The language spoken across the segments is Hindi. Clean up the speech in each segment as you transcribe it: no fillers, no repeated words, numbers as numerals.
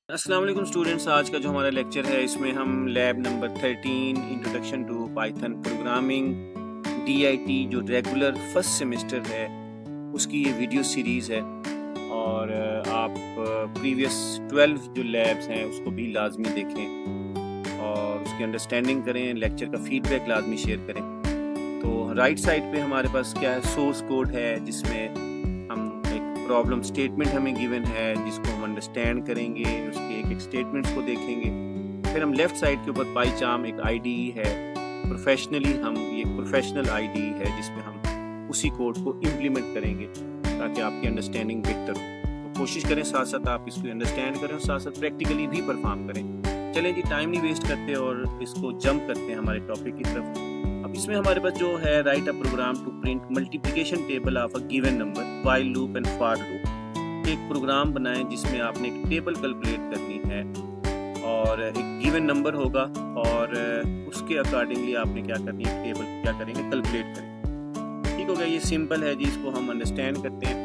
अस्सलाम वालेकुम स्टूडेंट्स। आज का जो हमारा लेक्चर है इसमें हम lab number 13 introduction to Python programming DIT जो रेगुलर फर्स्ट सेमेस्टर है उसकी ये वीडियो सीरीज़ है। और आप प्रीवियस 12 जो लैब्स हैं उसको भी लाजमी देखें और उसकी अंडरस्टैंडिंग करें, लेक्चर का फीडबैक लाजमी शेयर करें। तो राइट साइड पे हमारे पास क्या है, सोर्स कोड है जिसमें हम प्रॉब्लम स्टेटमेंट हमें गिवन है जिसको हम अंडरस्टैंड करेंगे, उसके एक स्टेटमेंट्स को देखेंगे। फिर हम लेफ्ट साइड के ऊपर पाईचार्म एक IDE है, प्रोफेशनली हम ये प्रोफेशनल IDE है जिसमें हम उसी कोड को इम्प्लीमेंट करेंगे ताकि आपकी अंडरस्टैंडिंग बेहतर हो। तो कोशिश करें साथ साथ आप इसको अंडरस्टैंड करें और साथ साथ प्रैक्टिकली भी परफॉर्म करें। चलें जी, टाइम नहीं वेस्ट करते और इसको जंप करते हैं हमारे टॉपिक की तरफ। अब इसमें हमारे पास जो है, write a program to print multiplication table of a given number while loop and for loop. एक प्रोग्राम बनाएं जिसमें आपने एक टेबल कैलकुलेट करनी है और एक गिवन नंबर होगा और उसके अकॉर्डिंगली आपने क्या करनी है, टेबल क्या करेंगे, कैलकुलेट करेंगे। ठीक हो गया, ये सिंपल है जी, इसको हम अंडरस्टैंड करते हैं।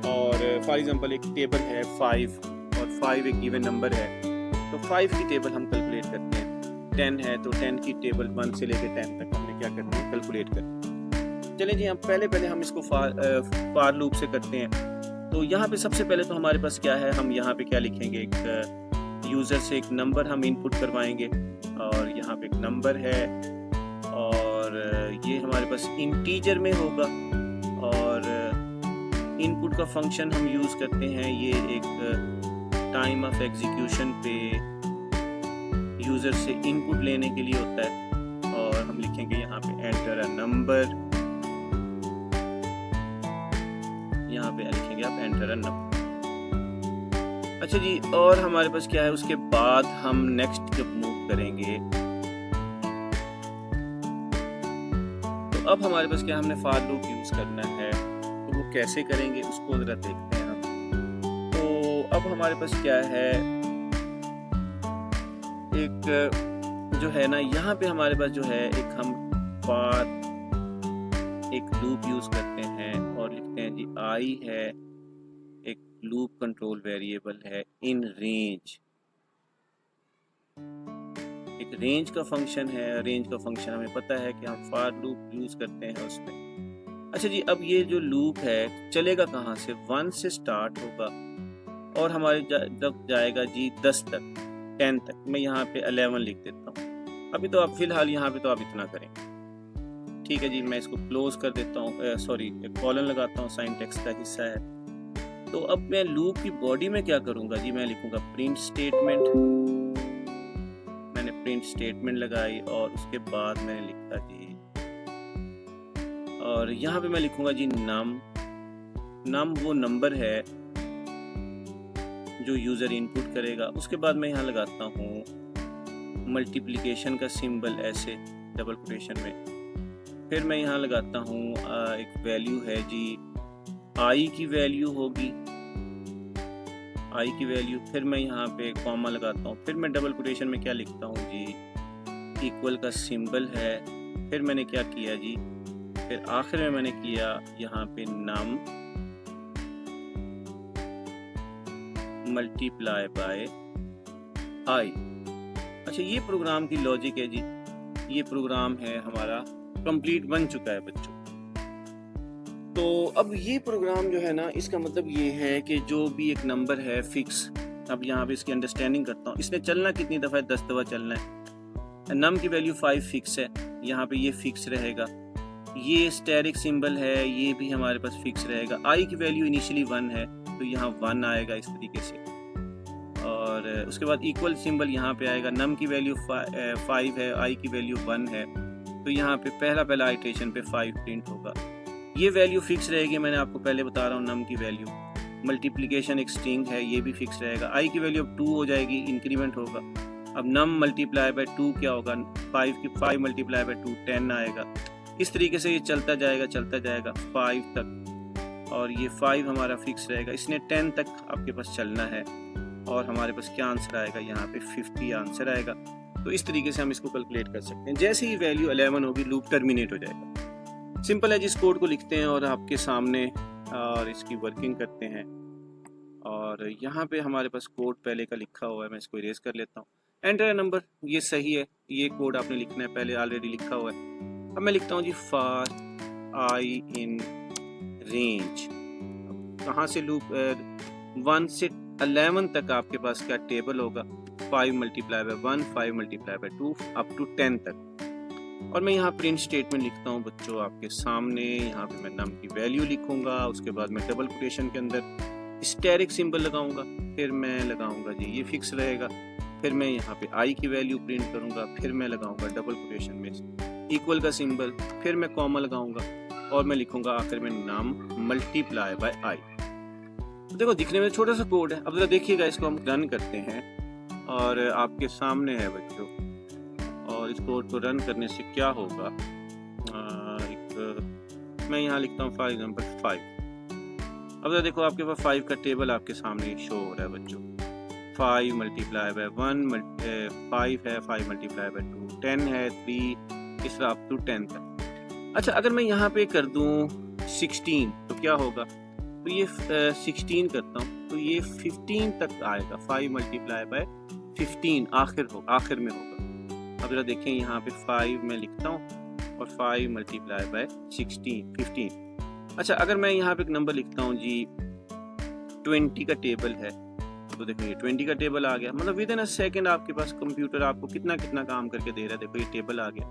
और फॉर एग्जांपल एक टेबल है 5 और 5 एक गिवन नंबर है, तो 5 की टेबल हम कैलकुलेट करते हैं। 10 है तो 10 की टेबल 1 से लेकर 10 तक हमने क्या करनी है, कैलकुलेट करनी। चलें जी, हम पहले हम इसको फॉर लूप से करते हैं। तो यहाँ पे सबसे पहले तो हमारे पास क्या है, हम यहाँ पे क्या लिखेंगे, एक यूज़र से एक नंबर हम इनपुट करवाएंगे और यहाँ पे एक नंबर है और ये हमारे पास इंटीजर में होगा और इनपुट का फंक्शन हम यूज़ करते हैं, ये एक टाइम ऑफ एग्जीक्यूशन पे यूज़र से इनपुट लेने के लिए होता है और हम लिखेंगे यहाँ पे एंटर अ नंबर, यहाँ पे लिखेंगे आप एंटर अ नंबर। अच्छा जी, और हमारे पास क्या है, उसके बाद हम नेक्स्ट जब मूव करेंगे तो अब हमारे पास क्या, हमने फॉर लूप यूज करना है, तो वो कैसे करेंगे उसको जरा देखते हैं हम। तो अब हमारे पास क्या है, एक जो है ना, यहाँ पे हमारे पास जो है एक हम फॉर एक लूप यूज करते हैं और लिखते हैं जी I है एक लूप कंट्रोल वेरिएबल है इन रेंज, एक रेंज का फंक्शन है। रेंज का फंक्शन हमें पता है कि हम फॉर लूप यूज करते हैं उसमें। अच्छा जी, अब ये जो लूप है चलेगा कहाँ से, 1 से स्टार्ट होगा और हमारे जब जाएगा जी 10 तक, 10 तक। मैं यहाँ पे 11 लिख देता हूँ। अभी तो आप फिलहाल यहाँ पे तो आप इतना करें, ठीक है जी। मैं इसको क्लोज कर देता हूँ, सॉरी कॉलन लगाता हूँ, साइंटेक्स का हिस्सा है। तो अब मैं लूप की बॉडी में क्या करूँगा जी, मैं लिखूँगा प्रिंट स्टेटमेंट। मैंने प्रिंट स्टेटमेंट लगाई और उसके बाद मैंने लिखा जी, और यहाँ पे मैं लिखूँगा जी नम वो नंबर है जो यूज़र इनपुट करेगा। उसके बाद मैं यहाँ लगाता हूँ मल्टीप्लिकेशन का सिंबल ऐसे डबल कोटेशन में। फिर मैं यहाँ लगाता हूँ एक वैल्यू है जी, I की वैल्यू होगी, I की वैल्यू। फिर मैं यहाँ पे कॉमा लगाता हूँ। फिर मैं डबल कोटेशन में क्या लिखता हूँ जी, इक्वल का सिंबल है। फिर मैंने क्या किया जी, फिर आखिर में मैंने किया यहाँ पे नम मल्टीप्लाई बाय I। अच्छा, ये प्रोग्राम की लॉजिक है जी, ये प्रोग्राम है हमारा कंप्लीट बन चुका है बच्चों। तो अब ये प्रोग्राम जो है ना, इसका मतलब ये है कि जो भी एक नंबर है फिक्स, अब यहाँ पे इसकी अंडरस्टैंडिंग करता हूँ। इसने चलना कितनी दफ़ा है, 10 दफ़ा चलना है। नम की वैल्यू 5 फिक्स है, यहाँ पे ये फिक्स रहेगा। ये स्टेरिक सिंबल है, ये भी हमारे पास फिक्स रहेगा। I की वैल्यू इनिशियली 1 है तो यहाँ 1 आएगा इस तरीके से। और उसके बाद इक्वल सिंबल यहाँ पे आएगा। नम की वैल्यू 5 है, I की वैल्यू 1 है, तो यहाँ पे पहला आइटरेशन पे 5 प्रिंट होगा। ये वैल्यू फिक्स रहेगी, मैंने आपको पहले बता रहा हूँ। नम की वैल्यू, मल्टीप्लिकेशन एक स्ट्रिंग है, ये भी फिक्स रहेगा। I की वैल्यू अब 2 हो जाएगी, इंक्रीमेंट होगा। अब नम मल्टीप्लाई बाय 2 क्या होगा, 5 मल्टीप्लाई बाय 2 10 आएगा। इस तरीके से ये चलता जाएगा 5 तक, और ये 5 हमारा फिक्स रहेगा। इसने 10 तक आपके पास चलना है और हमारे पास क्या आंसर आएगा, यहाँ पे 50 आंसर आएगा। तो इस तरीके से हम इसको कैलकुलेट कर सकते हैं। जैसे ही वैल्यू 11 होगी, लूप टर्मिनेट हो जाएगा। सिंपल है, जिस कोड को लिखते हैं और आपके सामने और इसकी वर्किंग करते हैं और यहाँ पे हमारे पास कोड पहले का लिखा हुआ है, मैं इसको इरेज कर लेता हूँ। एंटर नंबर, ये सही है, ये कोड आपने लिखना है, पहले ऑलरेडी लिखा हुआ है। अब मैं लिखता हूँ जी फॉर आई इन रेंज। कहाँ से लूप 1 से 11 तक आपके पास क्या टेबल होगा, 5 multiply by 1, 5 multiply by 2 up to 10 तक। और मैं यहाँ प्रिंट स्टेटमेंट लिखता हूँ बच्चों आपके सामने। यहाँ पे मैं नम की वैल्यू लिखूंगा, उसके बाद मैं डबल कोटेशन के अंदर स्टेरिक सिंबल लगाऊंगा, फिर मैं लगाऊंगा जी ये फिक्स रहेगा, फिर मैं यहाँ पे आई की वैल्यू प्रिंट करूंगा, फिर मैं लगाऊंगा डबल कोटेशन में इक्वल का सिंबल, फिर मैं कॉमा लगाऊंगा और मैं लिखूंगा आखिर में नाम मल्टीप्लाई बाय आई। तो देखो दिखने में छोटा सा कोड है। अब जरा देखिएगा, इसको हम रन करते हैं और आपके सामने है बच्चों। और इस कोड को रन करने से क्या होगा, मैं यहाँ लिखता हूँ फॉर एग्जाम्पल 5। अब जरा देखो आपके पास 5 का टेबल आपके सामने शो हो रहा है बच्चों। 5 मल्टीप्लाई बाय 1 5 है, 5 मल्टीप्लाई बाय 2 10 है, 3 इस तरह अप टू 10 तक। अच्छा अगर मैं यहाँ पे कर दूँ 16 तो क्या होगा, तो ये 16 करता हूँ तो ये 15 तक आएगा। 5 मल्टीप्लाई बाय 15 आखिर में होगा। अब जरा देखें यहाँ पे 5 मैं लिखता हूँ और 5 मल्टीप्लाई बाय 15। अच्छा अगर मैं यहाँ पे एक नंबर लिखता हूँ जी 20 का टेबल है, तो देखो ये 20 का टेबल आ गया। मतलब विद इन अ सेकेंड आपके पास कंप्यूटर आपको कितना काम करके दे रहा है। देखो ये टेबल आ गया।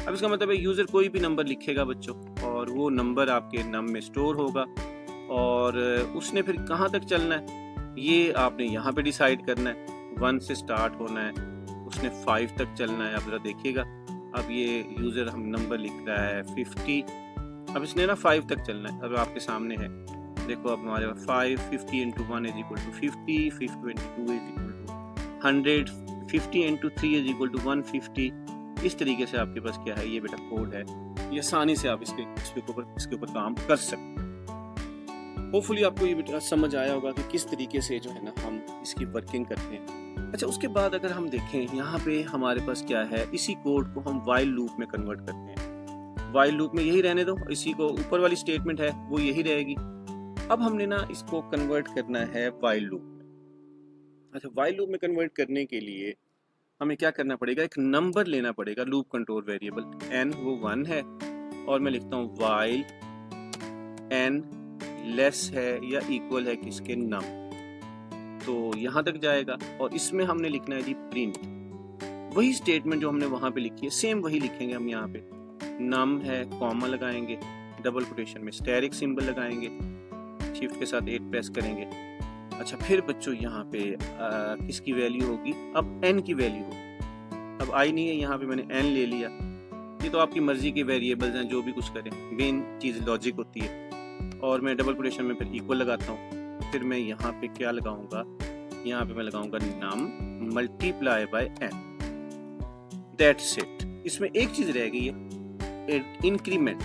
अब इसका मतलब है यूजर कोई भी नंबर लिखेगा बच्चों और वो नंबर आपके नम में स्टोर होगा और उसने फिर कहाँ तक चलना है ये आपने यहाँ पे डिसाइड करना है। 1 से स्टार्ट होना है, उसने 5 तक चलना है। आप जरा देखिएगा, अब ये यूजर हम नंबर लिख रहा है 50, अब इसने ना 5 तक चलना है। अब आपके सामने है, देखो अब हमारे पास 5 50 into 1 is equal to 50, 50 into 2 is equal to 100, 50 into 3 is equal to 150। इस तरीके से आपके पास क्या है, ये बेटा कोड है, ये आसानी से आप इसके ऊपर काम कर सकते हैं। होपफुली आपको ये बेटा समझ आया होगा कि किस तरीके से जो है ना हम इसकी वर्किंग करते हैं। अच्छा उसके बाद अगर हम देखें यहाँ पे हमारे पास क्या है, इसी कोड को हम वाइल लूप में कन्वर्ट करते हैं। वाइल लूप में यही रहने दो, इसी को ऊपर वाली स्टेटमेंट है वो यही रहेगी। अब हमने ना इसको कन्वर्ट करना है वाइल लूप में। अच्छा वाइल लूप में कन्वर्ट करने के लिए हमें क्या करना पड़ेगा, एक नंबर लेना पड़ेगा लूप कंट्रोल वेरिएबल n, वो 1 है और मैं लिखता हूँ वाइल n लेस है या इक्वल है किसके, नम। तो यहाँ तक जाएगा और इसमें हमने लिखना है जी प्रिंट। वही स्टेटमेंट जो हमने वहां पे लिखी है सेम वही लिखेंगे हम यहाँ पे। नम है, कॉमा लगाएंगे, डबल कोटेशन में स्टेरिक सिंबल लगाएंगे, शिफ्ट के साथ 8 प्रेस करेंगे। अच्छा फिर बच्चों यहाँ पे किसकी वैल्यू होगी, अब n की वैल्यू होगी। अब i नहीं है, यहाँ पे मैंने n ले लिया। ये तो आपकी मर्जी के वेरिएबल्स हैं, जो भी कुछ करें, मेन चीज़ लॉजिक होती है। और मैं डबल कोटेशन में फिर इक्वल लगाता हूँ। फिर मैं यहाँ पे क्या लगाऊंगा, यहाँ पे मैं लगाऊंगा नम multiply by n। That's it. इसमें एक चीज रह गई है, इंक्रीमेंट।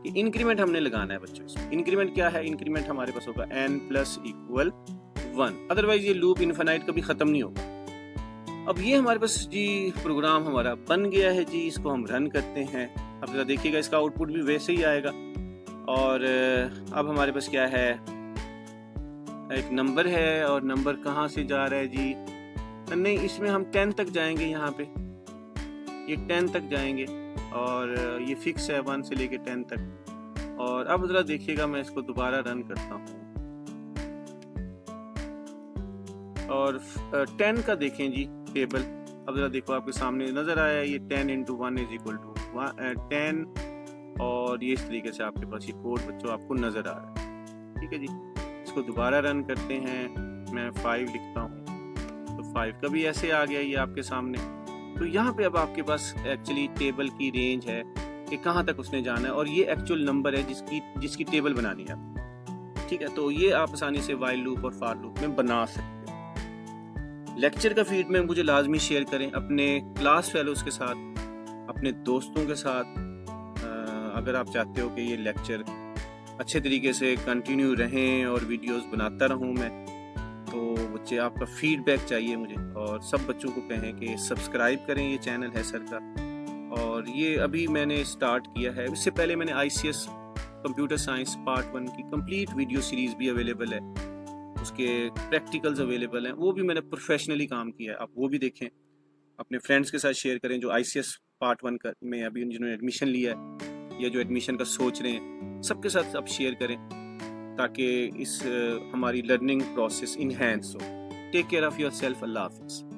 इंक्रीमेंट हमने लगाना है बच्चों। इसमें इंक्रीमेंट क्या है, इंक्रीमेंट हमारे पास होगा n प्लस इक्वल 1, अदरवाइज ये लूप इनफाइनाइट कभी खत्म नहीं होगा। अब ये हमारे पास जी प्रोग्राम हमारा बन गया है जी, इसको हम रन करते हैं। अब जरा देखिएगा इसका आउटपुट भी वैसे ही आएगा। और अब हमारे पास क्या है, एक नंबर है और नंबर कहाँ से जा रहा है जी, नहीं इसमें हम 10 तक जाएंगे। यहाँ पे ये 10 तक जाएंगे और ये फिक्स है 1 से लेके 10 तक। और अब जरा देखिएगा, मैं इसको दोबारा रन करता हूँ और 10 का देखें जी टेबल। अब जरा देखो आपके सामने नजर आया, ये 10 इंटू 1 इज इक्वल टू 10 और ये इस तरीके से आपके पास ये कोड बच्चों आपको नजर आ रहा है। ठीक है जी, इसको दोबारा रन करते हैं। मैं 5 लिखता हूँ तो 5 का भी ऐसे आ गया ये आपके सामने। तो यहाँ पे अब आपके पास एक्चुअली टेबल की रेंज है कि कहाँ तक उसने जाना है और ये एक्चुअल नंबर है जिसकी टेबल बनानी है। ठीक है, तो ये आप आसानी से वाइल लूप और फॉर लूप में बना सकते हो। लेक्चर का फीडबैक मुझे लाजमी शेयर करें अपने क्लास फेलोज के साथ, अपने दोस्तों के साथ। अगर आप चाहते हो कि ये लेक्चर अच्छे तरीके से कंटिन्यू रहें और वीडियोस बनाता रहूं मैं, तो बच्चे आपका फीडबैक चाहिए मुझे। और सब बच्चों को कहें कि सब्सक्राइब करें, ये चैनल है सर का। और ये अभी मैंने स्टार्ट किया है, इससे पहले मैंने ICS कंप्यूटर साइंस पार्ट 1 की कंप्लीट वीडियो सीरीज भी अवेलेबल है। उसके प्रैक्टिकल्स अवेलेबल हैं, वो भी मैंने प्रोफेशनली काम किया है, आप वो भी देखें। अपने फ्रेंड्स के साथ शेयर करें जो ICS पार्ट 1 में अभी जिन्होंने एडमिशन लिया है या जो एडमिशन का सोच रहे हैं, सबके साथ आप शेयर करें ताकि इस हमारी लर्निंग प्रोसेस इन्हेंस हो। Take care of yourself. अल्लाह हाफिज़।